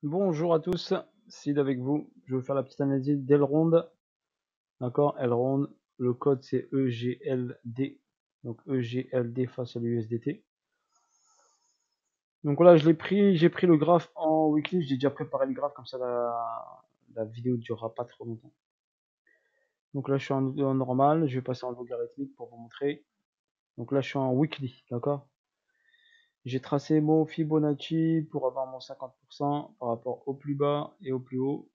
Bonjour à tous, Sid avec vous. Je vais vous faire la petite analyse d'Elrond. D'accord, Elrond, le code c'est EGLD. Donc EGLD face à l'USDT. Donc voilà, j'ai pris le graphe en weekly. J'ai déjà préparé le graphe, comme ça la vidéo ne durera pas trop longtemps. Donc là, je suis en normal. Je vais passer en logarithmique pour vous montrer. Donc là, je suis en weekly, d'accord. J'ai tracé mon Fibonacci pour avoir mon 50% par rapport au plus bas et au plus haut.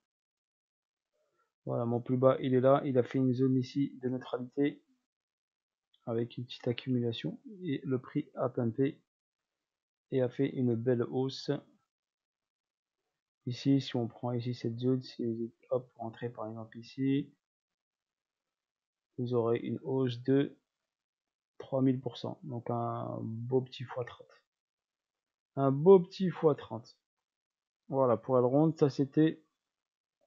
Voilà, mon plus bas, il est là. Il a fait une zone ici de neutralité avec une petite accumulation. Et le prix a pimpé et a fait une belle hausse. Ici, si on prend ici cette zone, si vous hop, rentrez par exemple ici, vous aurez une hausse de 3000%. Donc un beau petit x30. Un beau petit x30. Voilà, pour Elrond, ça c'était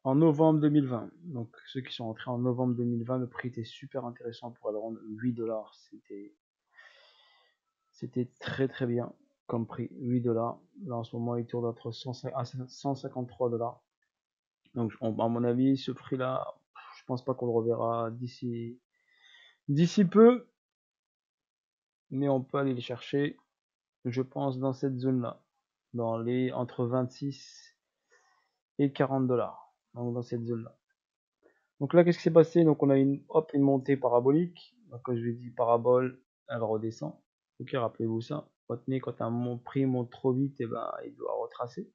en novembre 2020. Donc ceux qui sont entrés en novembre 2020, le prix était super intéressant pour Elrond, 8 $. C'était très bien comme prix, 8 $. Là en ce moment il tourne entre 153 $. Donc à mon avis ce prix là, je pense pas qu'on le reverra d'ici peu, mais on peut aller les chercher, je pense, dans cette zone là, dans les entre 26 et 40 $. Donc dans cette zone là. Donc là qu'est-ce qui s'est passé? Donc on a une montée parabolique. Donc quand je lui dis parabole, elle redescend. Ok, rappelez-vous ça. Retenez, quand un prix monte trop vite, et ben il doit retracer,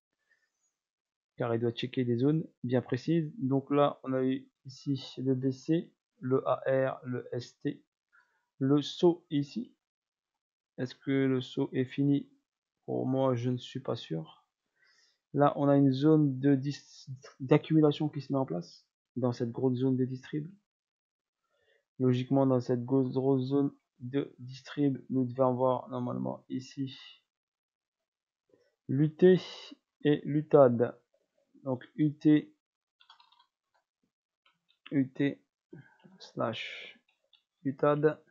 car il doit checker des zones bien précises. Donc là on a eu ici le BC, le AR, le ST, le saut ici. Est-ce que le saut est fini? Pour moi je ne suis pas sûr. Là on a une zone d'accumulation qui se met en place dans cette grosse zone de distrib. Logiquement, dans cette grosse zone de distrib, nous devons avoir normalement ici l'UT et l'UTAD. Donc UT slash UTAD.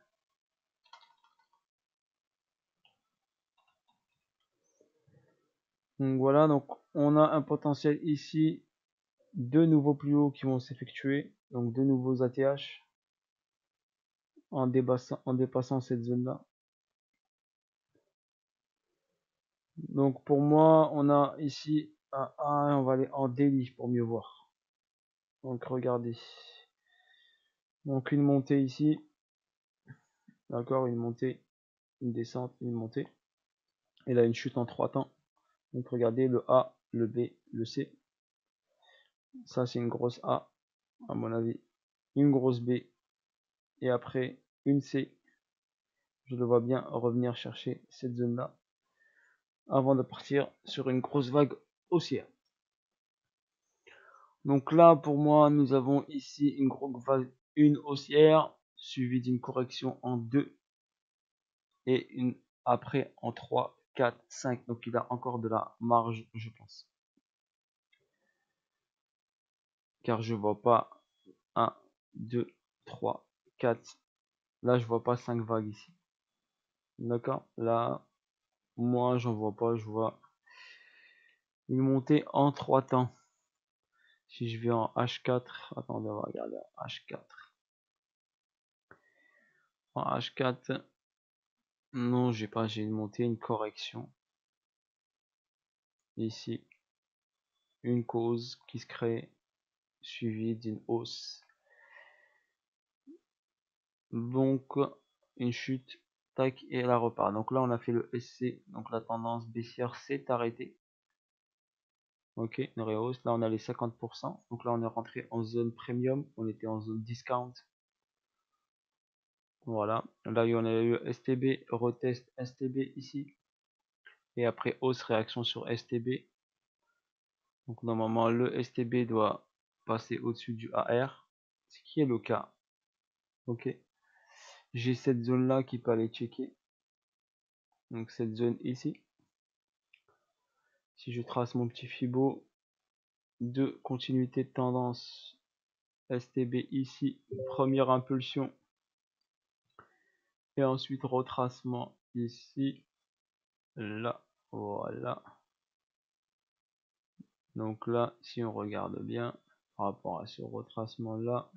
Donc voilà, donc on a un potentiel ici, deux nouveaux plus hauts qui vont s'effectuer, donc deux nouveaux ATH en dépassant cette zone là. Donc pour moi on a ici un A, on va aller en daily pour mieux voir. Donc regardez, donc une montée ici, d'accord, une montée, une descente, une montée, et là une chute en 3 temps. Donc regardez le A, le B, le C. Ça c'est une grosse A à mon avis, une grosse B, et après une C. Je le vois bien revenir chercher cette zone là avant de partir sur une grosse vague haussière. Donc là pour moi nous avons ici une grosse vague, une haussière suivie d'une correction en 2 et une après en 3, 4, 5. Donc il a encore de la marge, je pense, car je vois pas 1, 2, 3, 4. Là je vois pas 5 vagues ici. D'accord, là moi j'en vois pas, je vois une montée en 3 temps. Si je vais en H4, attendez, on va regarder en H4. En H4, non, j'ai pas, j'ai une montée, une correction. Ici, une cause qui se crée, suivie d'une hausse. Donc, une chute, tac, et elle repart. Donc là, on a fait le SC, donc la tendance baissière s'est arrêtée. Ok, une rehausse. Là, on a les 50%. Donc là, on est rentré en zone premium. On était en zone discount. Voilà. Là, on a eu STB, retest STB ici. Et après, hausse, réaction sur STB. Donc normalement, le STB doit passer au-dessus du AR. Ce qui est le cas. Ok. J'ai cette zone là qui peut aller checker. Donc cette zone ici. Si je trace mon petit Fibo de continuité de tendance, STB ici, première impulsion, et ensuite retracement ici, là, voilà, Donc là, si on regarde bien par rapport à ce retracement là,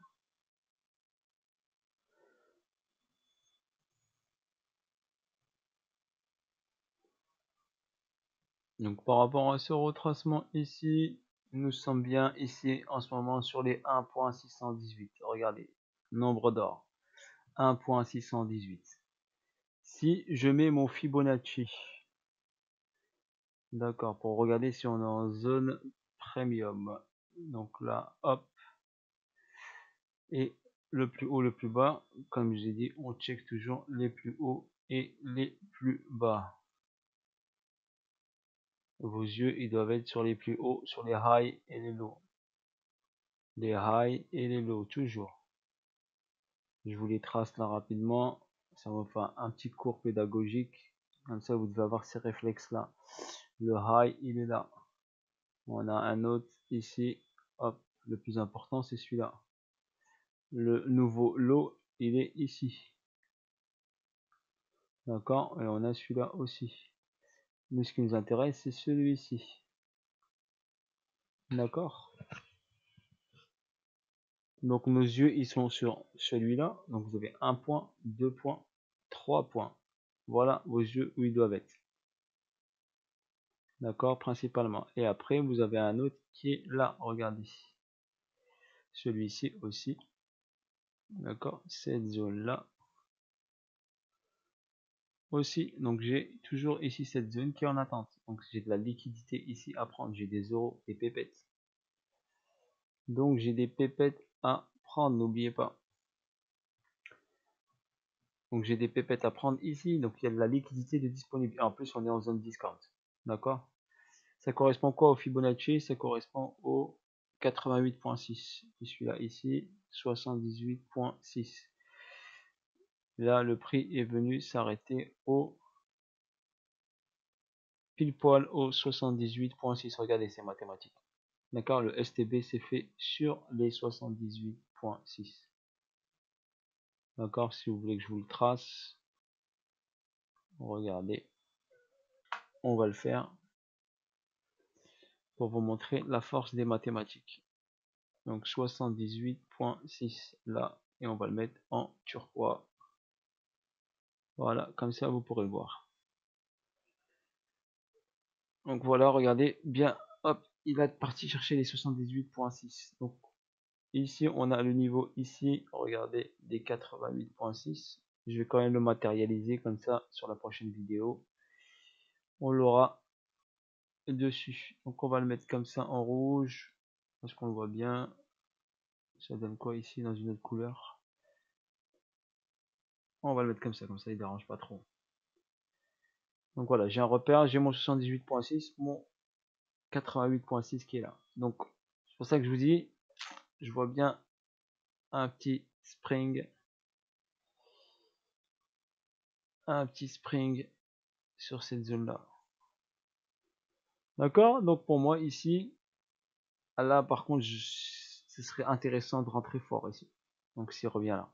donc par rapport à ce retracement ici, nous sommes bien ici en ce moment sur les 1.618. Regardez, nombre d'or 1.618. Si je mets mon Fibonacci, d'accord, pour regarder si on est en zone premium, donc là, hop, et le plus haut, le plus bas, comme j'ai dit, on check toujours les plus hauts et les plus bas. Vos yeux, ils doivent être sur les plus hauts, sur les highs et les lows. Les highs et les lows, toujours. Je vous les trace là rapidement. Ça va faire un petit cours pédagogique. Comme ça, vous devez avoir ces réflexes-là. Le high, il est là. On a un autre ici. Hop, le plus important, c'est celui-là. Le nouveau low, il est ici. D'accord? Et on a celui-là aussi. Mais ce qui nous intéresse, c'est celui-ci. D'accord? Donc nos yeux, ils sont sur celui-là. Donc vous avez 1 point, 2 points, 3 points. Voilà vos yeux où ils doivent être. D'accord? Principalement. Et après, vous avez un autre qui est là. Regardez. Celui-ci aussi. D'accord? Cette zone-là aussi. Donc j'ai toujours ici cette zone qui est en attente. Donc j'ai de la liquidité ici à prendre. J'ai des euros, des pépettes. Donc j'ai des pépettes à prendre, n'oubliez pas. Donc j'ai des pépettes à prendre ici. Donc il y a de la liquidité de disponible. Et en plus on est en zone discount. D'accord? Ça correspond quoi au Fibonacci? Ça correspond au 88.6. Et celui-là ici, 78.6. Là, le prix est venu s'arrêter au pile poil au 78.6. Regardez ces mathématiques. D'accord? Le STB s'est fait sur les 78.6. D'accord? Si vous voulez que je vous le trace, regardez. On va le faire pour vous montrer la force des mathématiques. Donc 78.6 là. Et on va le mettre en turquoise. Voilà, comme ça vous pourrez le voir. Donc voilà, regardez bien, hop, il est parti chercher les 78.6. Donc ici, on a le niveau ici, regardez, des 88.6. Je vais quand même le matérialiser comme ça sur la prochaine vidéo. On l'aura dessus. Donc on va le mettre comme ça en rouge, parce qu'on le voit bien. Ça donne quoi ici dans une autre couleur? On va le mettre comme ça il dérange pas trop. Donc voilà, j'ai un repère, j'ai mon 78.6, mon 88.6 qui est là. Donc c'est pour ça que je vous dis, je vois bien un petit spring sur cette zone là, d'accord. Donc pour moi ici, là par contre ce serait intéressant de rentrer fort ici, donc s'il revient là,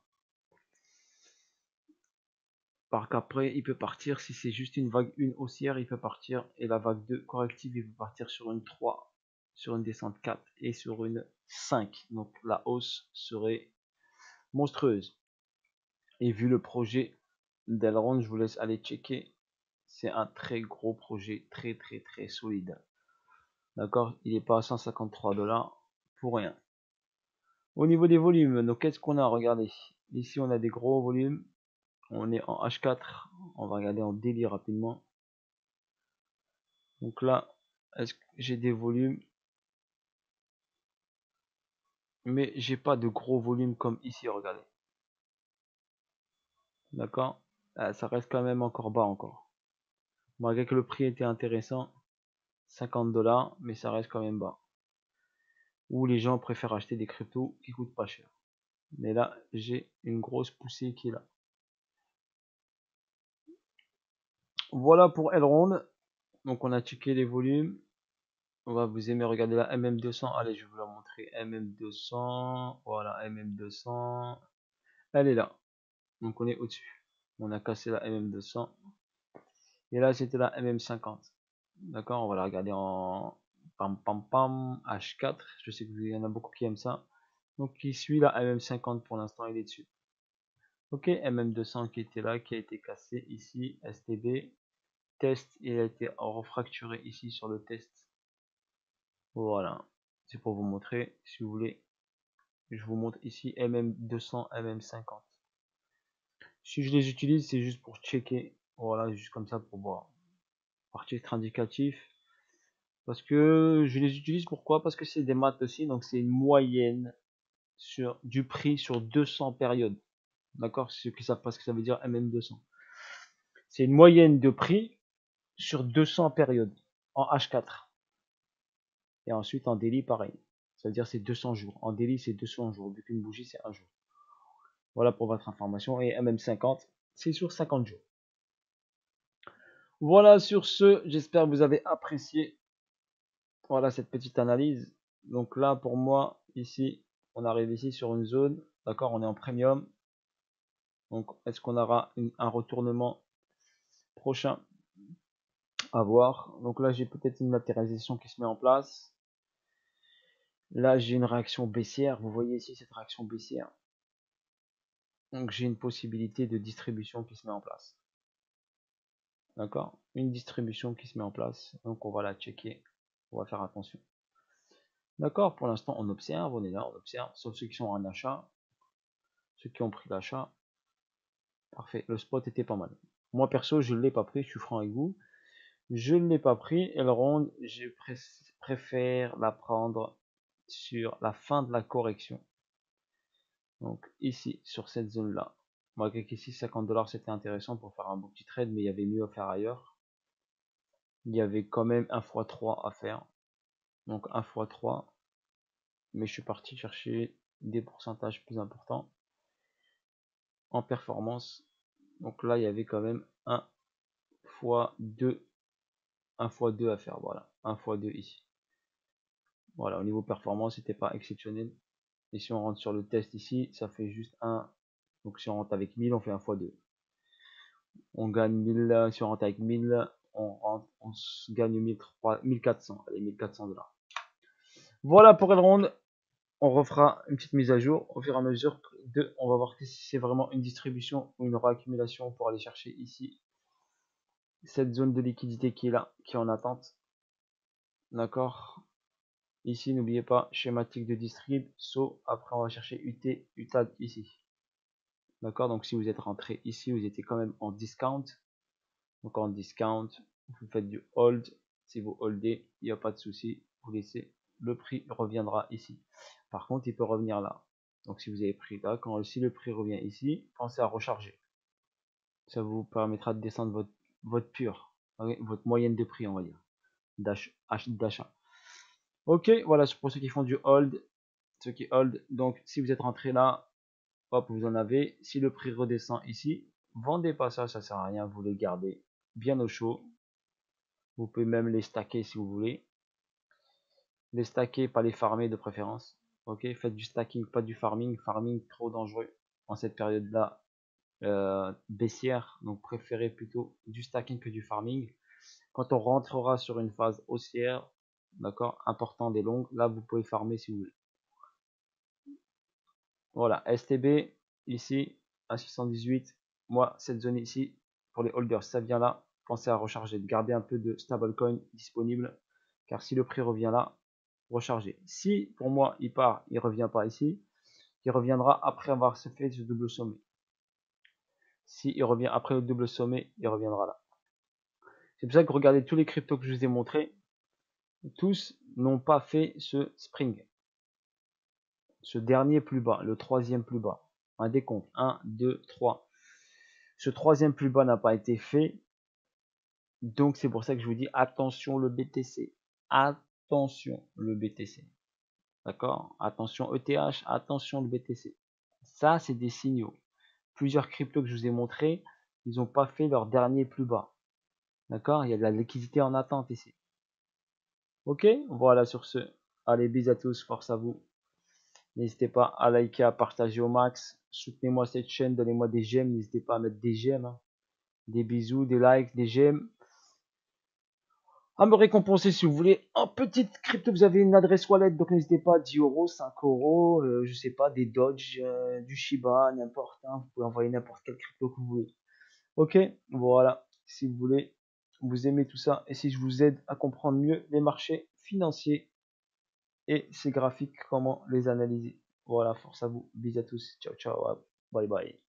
parce qu'après il peut partir, si c'est juste une vague 1 haussière il peut partir, et la vague 2 corrective il peut partir sur une 3, sur une descente 4 et sur une 5. Donc la hausse serait monstrueuse. Et vu le projet d'Elrond, je vous laisse aller checker. C'est un très gros projet, très solide. D'accord? Il n'est pas à 153 $ pour rien. Au niveau des volumes, donc qu'est-ce qu'on a? Regardez. Ici, on a des gros volumes. On est en H4. On va regarder en daily rapidement. Donc là, est-ce que j'ai des volumes? Mais j'ai pas de gros volumes comme ici, regardez. D'accord? Ça reste quand même encore bas encore. Malgré que le prix était intéressant, 50 $, mais ça reste quand même bas. Où les gens préfèrent acheter des cryptos qui coûtent pas cher. Mais là, j'ai une grosse poussée qui est là. Voilà pour Elrond. Donc on a checké les volumes. On va vous aimer regarder la MM200. Allez, je vais vous la montrer. MM200. Voilà, MM200. Elle est là. Donc on est au-dessus. On a cassé la MM200. Et là, c'était la MM50. D'accord, on va la regarder en Pam pam pam, H4, je sais qu'il y en a beaucoup qui aiment ça. Donc qui suit la MM50 pour l'instant, il est dessus. Ok, MM200 qui était là, qui a été cassé ici, STB. Test, il a été refracturé ici sur le test. Voilà, c'est pour vous montrer, si vous voulez. Je vous montre ici MM200, MM50. Si je les utilise, c'est juste pour checker. Voilà, juste comme ça pour voir. Par titre indicatif. Parce que je les utilise pourquoi? Parce que c'est des maths aussi, donc c'est une moyenne sur du prix sur 200 périodes. D'accord? Ceux qui savent pas ce que ça veut dire MM200. C'est une moyenne de prix sur 200 périodes en H4. Et ensuite en daily pareil. Ça veut dire c'est 200 jours. En daily c'est 200 jours. Vu qu'une bougie c'est un jour. Voilà pour votre information. Et MM50 c'est sur 50 jours. Voilà sur ce, j'espère que vous avez apprécié. Voilà cette petite analyse. Donc là pour moi ici, on arrive ici sur une zone. D'accord, on est en premium. Donc est-ce qu'on aura un retournement prochain à voir? Donc là j'ai peut-être une latéralisation qui se met en place. Là j'ai une réaction baissière. Vous voyez ici cette réaction baissière. Donc j'ai une possibilité de distribution qui se met en place. D'accord, une distribution qui se met en place. Donc on va la checker. On va faire attention. D'accord, pour l'instant on observe, on est là, on observe, sauf ceux qui sont en achat. Ceux qui ont pris l'achat. Parfait, le spot était pas mal. Moi perso je ne l'ai pas pris, je suis franc avec vous. Je ne l'ai pas pris. Et le ronde, je préfère la prendre sur la fin de la correction. Donc ici, sur cette zone-là. Malgré qu'ici, 50 $ c'était intéressant pour faire un beau petit trade, mais il y avait mieux à faire ailleurs. Il y avait quand même 1 x 3 à faire. Donc 1 x 3. Mais je suis parti chercher des pourcentages plus importants en performance. Donc là, il y avait quand même 1 x 2. 1 x 2 à faire. Voilà. 1 x 2 ici. Voilà, au niveau performance, c'était pas exceptionnel. Et si on rentre sur le test ici, ça fait juste 1. Donc si on rentre avec 1000, on fait 1 x 2. On gagne 1000. Si on rentre avec 1000, on gagne 1400. Allez, 1400 $. Voilà pour Elrond. On refera une petite mise à jour au fur et à mesure. On va voir si c'est vraiment une distribution ou une réaccumulation pour aller chercher ici cette zone de liquidité qui est là, qui est en attente. D'accord. Ici, n'oubliez pas, schématique de distrib, saut. Après, on va chercher UT, UTAD ici. D'accord, donc si vous êtes rentré ici, vous étiez quand même en discount. Donc en discount, vous faites du hold. Si vous holdez, il n'y a pas de souci. Vous laissez, le prix reviendra ici. Par contre, il peut revenir là. Donc si vous avez pris là, si le prix revient ici, pensez à recharger. Ça vous permettra de descendre votre pure, votre moyenne de prix, on va dire, d'achat. Ok, voilà, pour ceux qui font du hold, ceux qui hold. Donc si vous êtes rentré là, hop, vous en avez. Si le prix redescend ici, vendez pas ça, ça sert à rien, vous les gardez bien au chaud. Vous pouvez même les stacker si vous voulez. Les stacker, pas les farmer de préférence. Ok, faites du stacking, pas du farming. Farming trop dangereux en cette période-là baissière. Donc préférez plutôt du stacking que du farming. Quand on rentrera sur une phase haussière, d'accord, important des longues, là vous pouvez farmer si vous voulez. Voilà, STB ici à 618. Moi, cette zone ici, pour les holders, ça vient là. Pensez à recharger, de garder un peu de stablecoin disponible. Car si le prix revient là, recharger. Si pour moi il part, il revient pas ici, il reviendra après avoir fait ce double sommet. Si il revient après le double sommet, il reviendra là. C'est pour ça que regardez tous les cryptos que je vous ai montrés, tous n'ont pas fait ce spring. Ce dernier plus bas, le troisième plus bas. Un décompte, 1, 2, 3. Ce troisième plus bas n'a pas été fait. Donc c'est pour ça que je vous dis attention le BTC. Attention le BTC. D'accord? Attention ETH, attention le BTC. Ça, c'est des signaux. Plusieurs cryptos que je vous ai montrés, ils n'ont pas fait leur dernier plus bas. D'accord? Il y a de la liquidité en attente ici. Ok? Voilà sur ce. Allez, bisous à tous, force à vous. N'hésitez pas à liker, à partager au max. Soutenez-moi cette chaîne, donnez-moi des j'aime. N'hésitez pas à mettre des j'aime. Hein. Des bisous, des likes, des j'aime. à me récompenser si vous voulez. En petite crypto, vous avez une adresse wallet, donc n'hésitez pas, 10 euros, 5 euros, je sais pas, des Dodge, du Shiba, n'importe, hein, vous pouvez envoyer n'importe quelle crypto que vous voulez. Ok, voilà, si vous voulez, vous aimez tout ça, et si je vous aide à comprendre mieux les marchés financiers et ces graphiques, comment les analyser. Voilà, force à vous, bisous à tous, ciao ciao, bye bye.